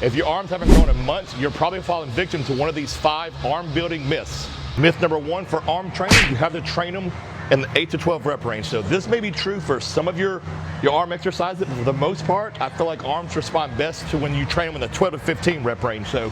If your arms haven't grown in months, you're probably falling victim to one of these 5 arm building myths. Myth number 1 for arm training, you have to train them in the 8 to 12 rep range. So this may be true for some of your arm exercises, but for the most part, I feel like arms respond best to when you train them in the 12 to 15 rep range. So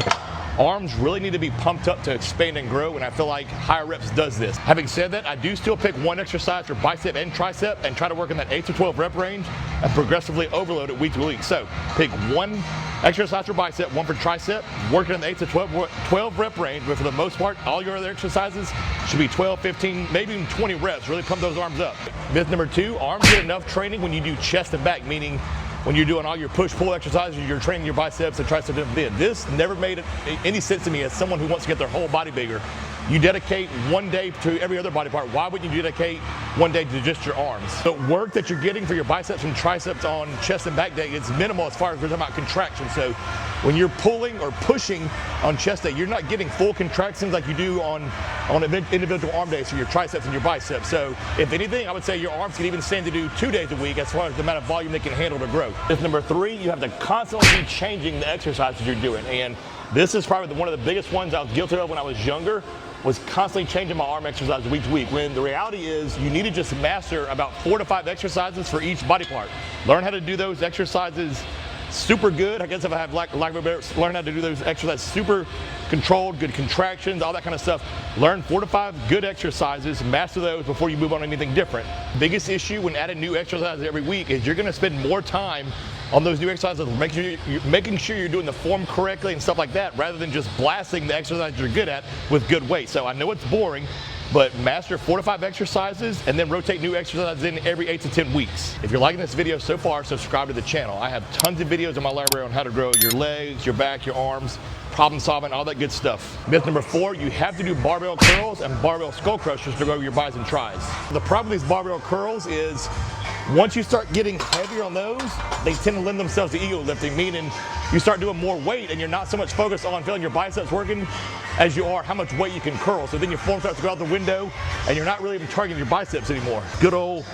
arms really need to be pumped up to expand and grow, and I feel like higher reps does this. Having said that, I do still pick one exercise for bicep and tricep and try to work in that 8 to 12 rep range and progressively overload it week to week. So pick one exercise for bicep, one for tricep, working in the 8 to 12 rep range, but for the most part, all your other exercises should be 12, 15, maybe even 20 reps. Really pump those arms up. Myth number 2, arms get enough training when you do chest and back, meaning when you're doing all your push-pull exercises, you're training your biceps and triceps and then. This never made any sense to me as someone who wants to get their whole body bigger. You dedicate one day to every other body part. Why wouldn't you dedicate one day to just your arms? The work that you're getting for your biceps and triceps on chest and back day is minimal as far as we're talking about contraction. So when you're pulling or pushing on chest day, you're not getting full contractions like you do on individual arm days for your triceps and your biceps. So if anything, I would say your arms can even stand to do 2 days a week as far as the amount of volume they can handle to grow. Myth number 3, you have to constantly be changing the exercises you're doing. And this is probably one of the biggest ones I was guilty of when I was younger, was constantly changing my arm exercises week to week, when the reality is you need to just master about 4 to 5 exercises for each body part. Learn how to do those exercises super good. I guess if I have lack of a better, learn how to do those exercises super controlled, good contractions, all that kind of stuff. Learn 4 to 5 good exercises, master those before you move on to anything different. Biggest issue when adding new exercises every week is you're gonna spend more time on those new exercises, making sure you're doing the form correctly and stuff like that, rather than just blasting the exercise you're good at with good weight. So I know it's boring, but master 4 to 5 exercises and then rotate new exercises in every 8 to 10 weeks. If you're liking this video so far, subscribe to the channel. I have tons of videos in my library on how to grow your legs, your back, your arms, problem solving, all that good stuff. Myth number 4, you have to do barbell curls and barbell skull crushers to grow your biceps and tris. The problem with these barbell curls is once you start getting heavier on those, they tend to lend themselves to ego lifting, meaning you start doing more weight and you're not so much focused on feeling your biceps working as you are how much weight you can curl. So then your form starts to go out the window and you're not really even targeting your biceps anymore. Good old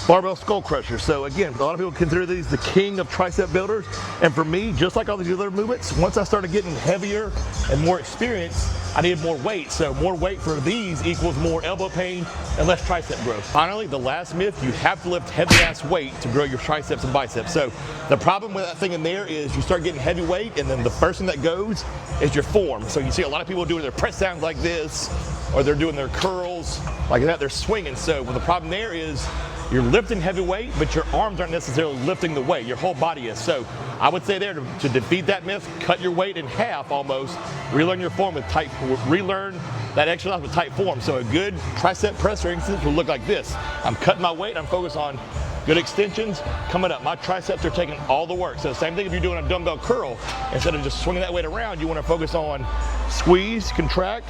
barbell skull crusher. So again, a lot of people consider these the king of tricep builders. And for me, just like all these other movements, once I started getting heavier and more experience, I needed more weight. So more weight for these equals more elbow pain and less tricep growth. Finally, the last myth, you have to lift heavy ass weight to grow your triceps and biceps. So the problem with that thing in there is you start getting heavy weight and then the first thing that goes is your form. So you see a lot of people doing their press downs like this, or they're doing their curls like that, they're swinging. So the problem there is you're lifting heavy weight, but your arms aren't necessarily lifting the weight, your whole body is. So I would say there, to defeat that myth, cut your weight in half almost, relearn your form with tight, relearn that exercise with tight form. So a good tricep press, for instance, will look like this. I'm cutting my weight, I'm focused on good extensions coming up. My triceps are taking all the work. So same thing if you're doing a dumbbell curl, instead of just swinging that weight around, you want to focus on squeeze, contract,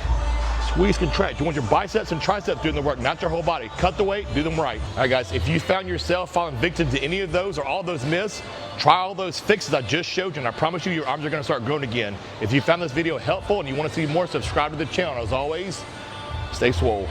squeeze, contract. You want your biceps and triceps doing the work, not your whole body. Cut the weight, do them right. All right, guys, if you found yourself falling victim to any of those or all those myths, try all those fixes I just showed you, and I promise you, your arms are gonna start growing again. If you found this video helpful and you wanna see more, subscribe to the channel. As always, stay swole.